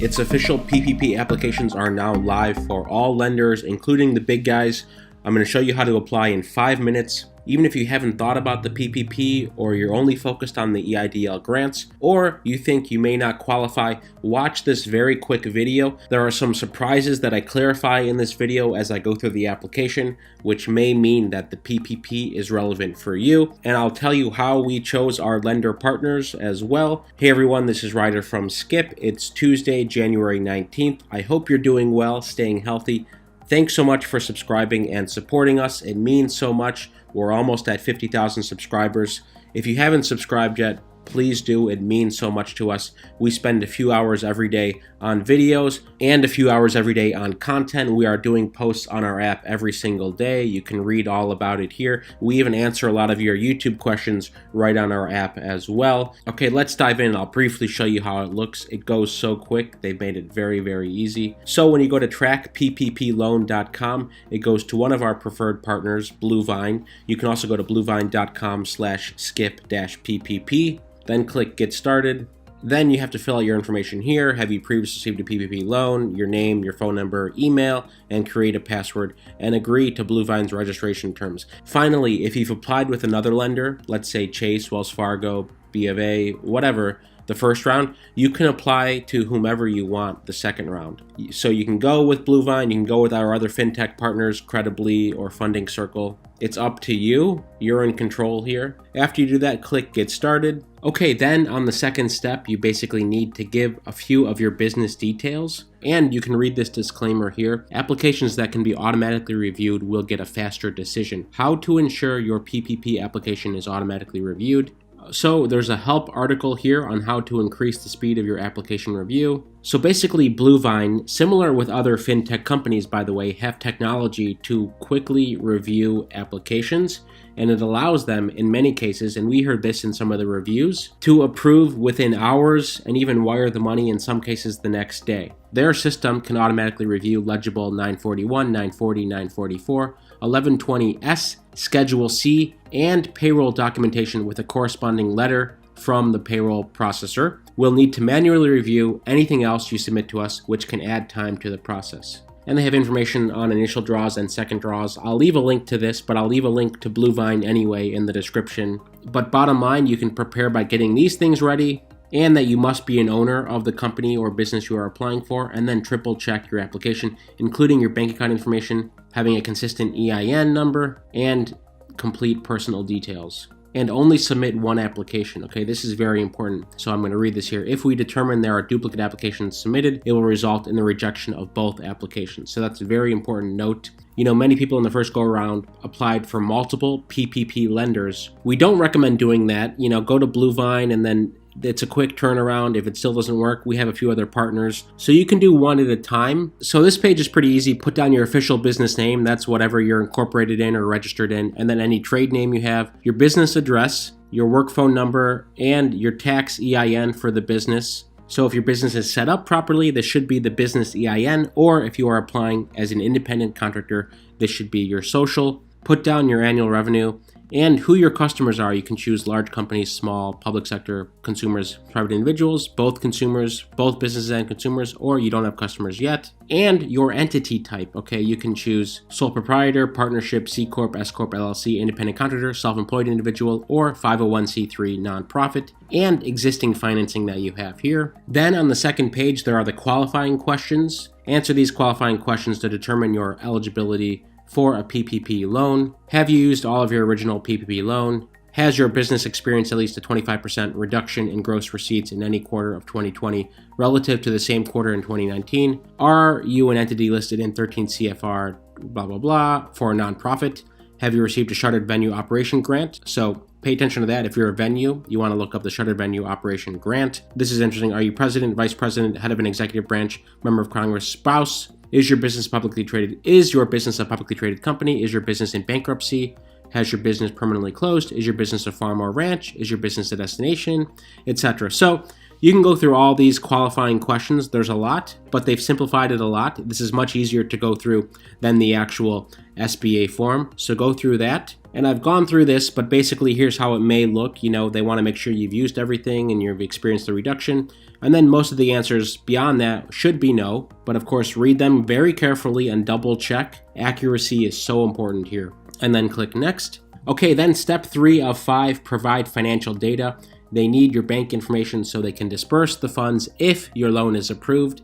Its official PPP applications are now live for all lenders, including the big guys. I'm going to show you how to apply in 5 minutes. Even if you haven't thought about the PPP, or you're only focused on the EIDL grants, or you think you may not qualify, watch this very quick video. There are some surprises that I clarify in this video as I go through the application, which may mean that the PPP is relevant for you, and I'll tell you how we chose our lender partners as well. Hey everyone, this is Ryder from Skip. It's Tuesday, January 19th. I hope you're doing well, staying healthy. Thanks so much for subscribing and supporting us. It means so much. We're almost at 50,000 subscribers. If you haven't subscribed yet, please do. It means so much to us. We spend a few hours every day on videos and a few hours every day on content. We are doing posts on our app every single day. You can read all about it here. We even answer a lot of your YouTube questions right on our app as well. Okay, let's dive in. I'll briefly show you how it looks. It goes so quick. They've made it very, very easy. So when you go to trackpploan.com, it goes to one of our preferred partners, Bluevine. You can also go to bluevine.com/skip-ppp. Then click Get Started. Then you have to fill out your information here. Have you previously received a PPP loan, your name, your phone number, email, and create a password, and agree to Bluevine's registration terms. Finally, if you've applied with another lender, let's say Chase, Wells Fargo, B of A, whatever, the first round, you can apply to whomever you want the second round. So you can go with Bluevine, you can go with our other fintech partners, Credibly or Funding Circle. It's up to you. You're in control here. After you do that, click Get Started. Okay, then on the second step, you basically need to give a few of your business details. And you can read this disclaimer here. Applications that can be automatically reviewed will get a faster decision. How to ensure your PPP application is automatically reviewed. So there's a help article here on how to increase the speed of your application review. So basically Bluevine, similar with other fintech companies by the way, have technology to quickly review applications, and it allows them in many cases, and we heard this in some of the reviews, to approve within hours and even wire the money in some cases the next day. Their system can automatically review legible 941, 940, 944, 1120S, Schedule C, and payroll documentation with a corresponding letter from the payroll processor. We'll need to manually review anything else you submit to us, which can add time to the process. And they have information on initial draws and second draws. I'll leave a link to this, but I'll leave a link to Bluevine anyway in the description. But bottom line, you can prepare by getting these things ready, and that you must be an owner of the company or business you are applying for, and then triple check your application, including your bank account information, having a consistent EIN number, and complete personal details. And only submit one application. Okay, this is very important. So I'm going to read this here. If we determine there are duplicate applications submitted, it will result in the rejection of both applications. So that's a very important note. You know, many people in the first go around applied for multiple PPP lenders. We don't recommend doing that. You know, go to Bluevine and then it's a quick turnaround. If it still doesn't work, we have a few other partners. So you can do one at a time. So this page is pretty easy. Put down your official business name. That's whatever you're incorporated in or registered in. And then any trade name you have, your business address, your work phone number, and your tax EIN for the business. So if your business is set up properly, this should be the business EIN. Or if you are applying as an independent contractor, this should be your social. Put down your annual revenue and who your customers are. You can choose large companies, small, public sector, consumers, private individuals, both consumers, both businesses and consumers, or you don't have customers yet. And your entity type, okay? You can choose sole proprietor, partnership, C Corp, S Corp, LLC, independent contractor, self-employed individual, or 501c3 nonprofit, and existing financing that you have here. Then on the second page, there are the qualifying questions. Answer these qualifying questions to determine your eligibility for a PPP loan. Have you used all of your original PPP loan? Has your business experienced at least a 25% reduction in gross receipts in any quarter of 2020 relative to the same quarter in 2019? Are you an entity listed in 13 CFR blah blah blah for a nonprofit? Have you received a shuttered venue operation grant? So pay attention to that. If you're a venue, you want to look up the shuttered venue operation grant. This is interesting. Are you president, vice president, head of an executive branch, member of Congress, spouse? Is your business publicly traded? Is your business a publicly traded company? Is your business in bankruptcy? Has your business permanently closed? Is your business a farm or ranch? Is your business a destination? Etc. So you can go through all these qualifying questions. There's a lot, but they've simplified it a lot. This is much easier to go through than the actual SBA form. So go through that. And I've gone through this, but basically here's how it may look. You know, they want to make sure you've used everything and you've experienced the reduction. And then most of the answers beyond that should be no, but of course read them very carefully and double check. Accuracy is so important here. And then click next. Okay, then step 3 of 5, provide financial data. They need your bank information so they can disperse the funds if your loan is approved.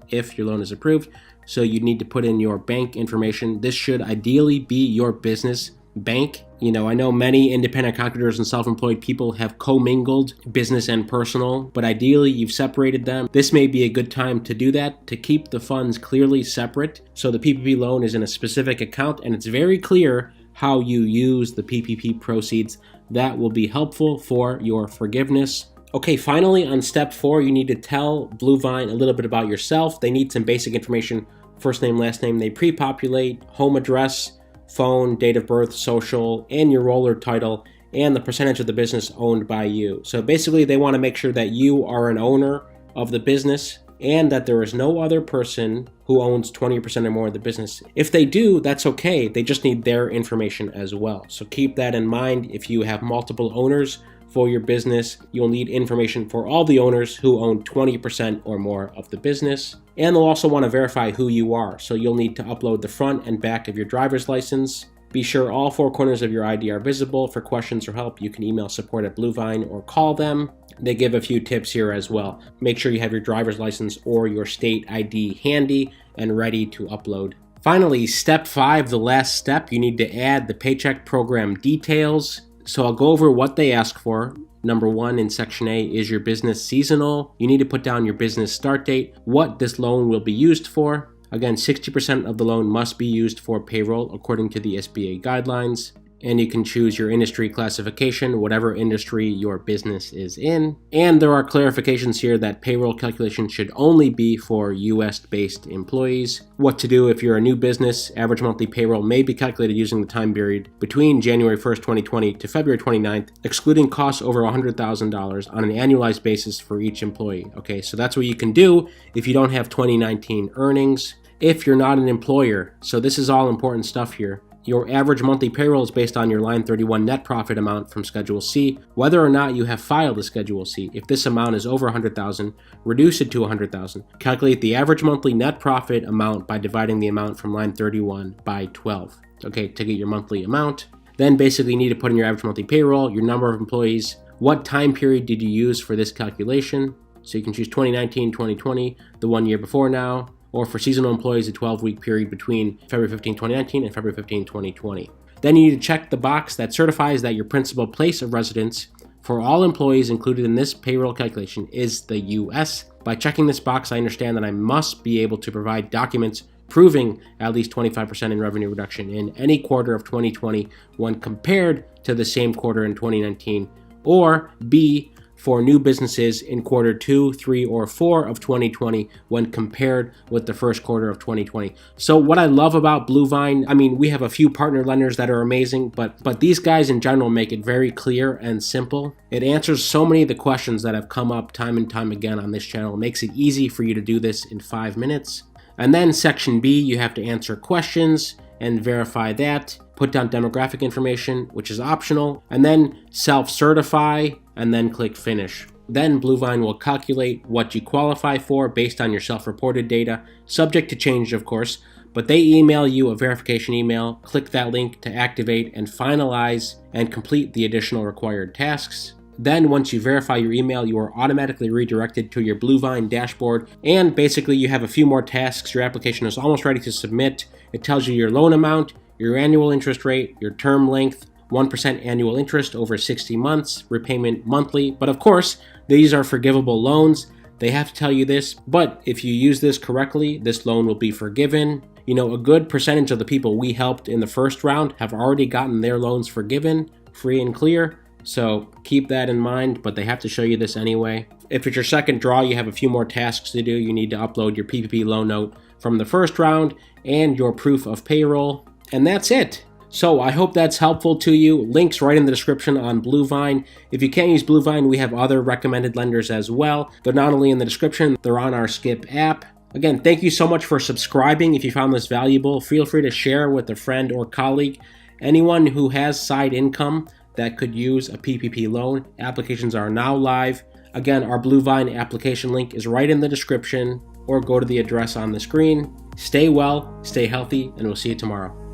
So you need to put in your bank information. This should ideally be your business bank. I know many independent contractors and self-employed people have commingled business and personal, but ideally you've separated them. This may be a good time to do that, to keep the funds clearly separate. So the PPP loan is in a specific account and it's very clear how you use the PPP proceeds. That will be helpful for your forgiveness. Okay, finally on step 4, you need to tell Bluevine a little bit about yourself. They need some basic information, first name, last name. They pre-populate home address, phone, date of birth, social, and your role or title, and the percentage of the business owned by you. So basically they want to make sure that you are an owner of the business and that there is no other person who owns 20% or more of the business. If they do, that's okay. They just need their information as well. So keep that in mind. If you have multiple owners for your business, you'll need information for all the owners who own 20% or more of the business. And they'll also want to verify who you are. So you'll need to upload the front and back of your driver's license. Be sure all 4 corners of your ID are visible. For questions or help, you can email support@Bluevine or call them. They give a few tips here as well. Make sure you have your driver's license or your state ID handy and ready to upload. Finally, step 5, the last step, you need to add the paycheck program details. So I'll go over what they ask for. Number 1 in section A, is your business seasonal? You need to put down your business start date, what this loan will be used for. Again, 60% of the loan must be used for payroll according to the SBA guidelines. And you can choose your industry classification, whatever industry your business is in. And there are clarifications here that payroll calculation should only be for US-based employees. What to do if you're a new business. Average monthly payroll may be calculated using the time period between January 1st, 2020 to February 29th, excluding costs over $100,000 on an annualized basis for each employee. Okay, so that's what you can do if you don't have 2019 earnings. If you're not an employer, so this is all important stuff here. Your average monthly payroll is based on your line 31 net profit amount from Schedule C, whether or not you have filed a Schedule C. If this amount is over $100,000, reduce it to $100,000. Calculate the average monthly net profit amount by dividing the amount from line 31 by 12, okay, to get your monthly amount. Then basically you need to put in your average monthly payroll, your number of employees, what time period did you use for this calculation. So you can choose 2019, 2020, the 1 year before now, or for seasonal employees, a 12-week period between February 15, 2019 and February 15, 2020. Then you need to check the box that certifies that your principal place of residence for all employees included in this payroll calculation is the US. By checking this box, I understand that I must be able to provide documents proving at least 25% in revenue reduction in any quarter of 2020 when compared to the same quarter in 2019, or B, for new businesses in quarter 2, 3, or 4 of 2020 when compared with the first quarter of 2020. So what I love about Bluevine, I mean, we have a few partner lenders that are amazing, but these guys in general make it very clear and simple. It answers so many of the questions that have come up time and time again on this channel. It makes it easy for you to do this in 5 minutes. And then section B, you have to answer questions and verify that. Put down demographic information, which is optional, and then self-certify, and then click finish. Then Bluevine will calculate what you qualify for based on your self-reported data, subject to change, of course, but they email you a verification email. Click that link to activate and finalize and complete the additional required tasks. Then once you verify your email, you are automatically redirected to your Bluevine dashboard, and basically you have a few more tasks. Your application is almost ready to submit. It tells you your loan amount, your annual interest rate, your term length, 1% annual interest over 60 months, repayment monthly. But of course, these are forgivable loans. They have to tell you this, but if you use this correctly, this loan will be forgiven. You know, a good percentage of the people we helped in the first round have already gotten their loans forgiven, free and clear. So keep that in mind, but they have to show you this anyway. If it's your second draw, you have a few more tasks to do. You need to upload your PPP loan note from the first round and your proof of payroll. And that's it. So I hope that's helpful to you. Links right in the description on Bluevine. If you can't use Bluevine, we have other recommended lenders as well. They're not only in the description, they're on our Skip app. Again, thank you so much for subscribing. If you found this valuable, feel free to share with a friend or colleague. Anyone who has side income that could use a PPP loan, applications are now live. Again, our Blue Vine application link is right in the description, or go to the address on the screen. Stay well, stay healthy, and we'll see you tomorrow.